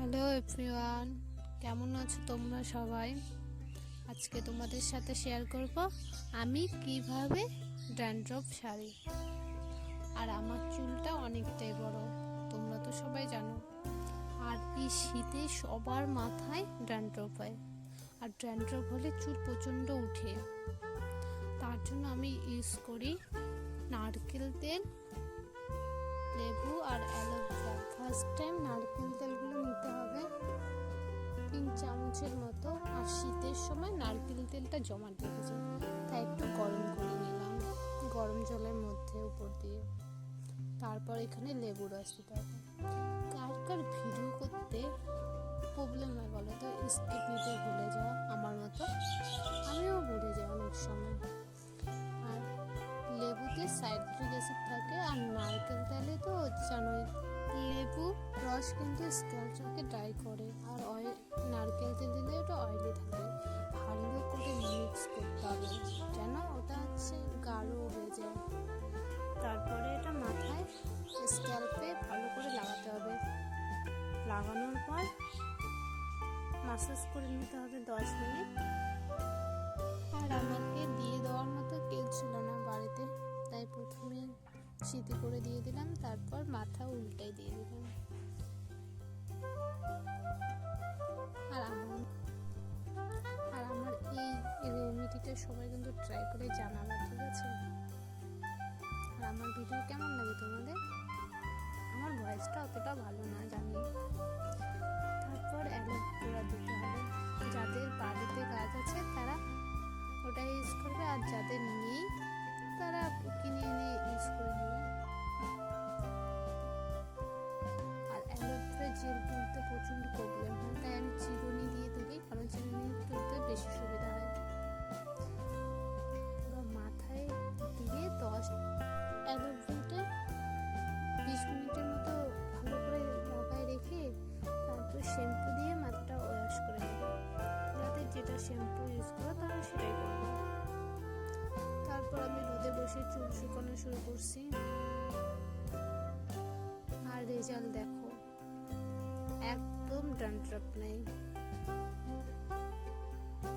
Hello everyone, কেমন আছো তোমরা সবাই? আজকে তোমাদের সাথে শেয়ার করব আমি কিভাবে ড্যান্ড্রফ সারি। আর আমার চুলটা অনেকটাই বড়, তোমরা তো সবাই জানো। আর এই শীতে সবার মাথায় ড্যান্ড্রফ হয়, আর ড্যান্ড্রফ হলে চুল প্রচণ্ড উঠে। তার জন্য আমি ইউজ করি নারকেল তেল, লেবু আর অ্যালোভেরা। ফার্স্ট টাইম নারকেল তেলগুলো নিতে হবে 3 চামচের মতো। আর শীতের সময় নারকেল তেলটা জমাট রেখেছি, তাই একটু গরম করে নিলাম গরম জলের মধ্যে উপর দিয়ে। তারপর এখানে লেবু রস দিতে হবে। কার কার ভিডিও করতে প্রবলেম হয় বলো তো? স্কিপ নিতে ভুলে যাও আমার মতো, আমিও ভুলে যাই অনেক সময়। আর লেবুতে সাইট্রিক অ্যাসিড থাকে, আর নারকেল তেলে তো জানোই লেবু রস কিন্তু স্ক্যাল্পটাকে ড্রাই করে, আর নারকেল তেল দিলে ওটা অয়েলি থাকে। ভালো করে মিক্স করতে হবে যেন ওটা গাঢ় হয়ে যায়। তারপরে এটা মাথায় স্ক্যাল্পে ভালো করে লাগাতে হবে। লাগানোর পর মাসাজ করে নিতে হবে 10 মিনিট। আর আমাকে দিয়ে দেওয়ার মতো কেউ ছিল না বাড়িতে, তাই প্রথমে সিটি করে দিয়ে দিলাম, তারপর মাথা উল্টাই দিয়ে দিলাম। আর আমার এই রেমেডিটা সবাই কিন্তু ট্রাই করে জানাবা, ঠিক আছে? আর আমার ভিডিও কেমন লাগে তোমাদের? আমার ভয়েসটা অতটা ভালো না জানি। তারপর অ্যালোভেরা দিতে হবে। যাদের বাড়িতে গাছ আছে তারা ওটা ইউজ করবে, আর যাদের নেই তারা কিনে এনে ইউজ করে নেবে। আর অ্যালোভেরা জেল তুলতে প্রচণ্ড প্রবলেম হয়, তাই আমি চিরুনি দিয়ে তুলি, কারণ চিরুনি তুলতে বেশি সুবিধা হয়। মাথায় দিয়ে অ্যালোভেরাটা 20 মিনিটের মতো ভালো করে লাগায় রেখে তারপর শ্যাম্পু দিয়ে মাথাটা ওয়াশ করে নেবে। যাদের যেটা শ্যাম্পু ইউজ করো তারা সেটাই করবে। তারপর আমি রোদে বসে চুল শুকানো শুরু করছি। আর রেজাল্ট দেখো, একদম ড্যান্ড্রফ নেই।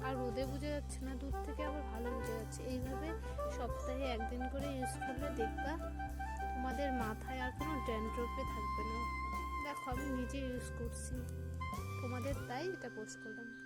আর রোদে বোঝা যাচ্ছে না, দূর থেকে আবার ভালো বোঝা যাচ্ছে। এইভাবে সপ্তাহে একদিন করে ইউজ করলে দেখবা তোমাদের মাথায় আর কোনো ড্যান্ড্রফে থাকবে না। দেখো আমি নিজে ইউজ করছি, তোমাদের তাই এটা পোস্ট করলাম।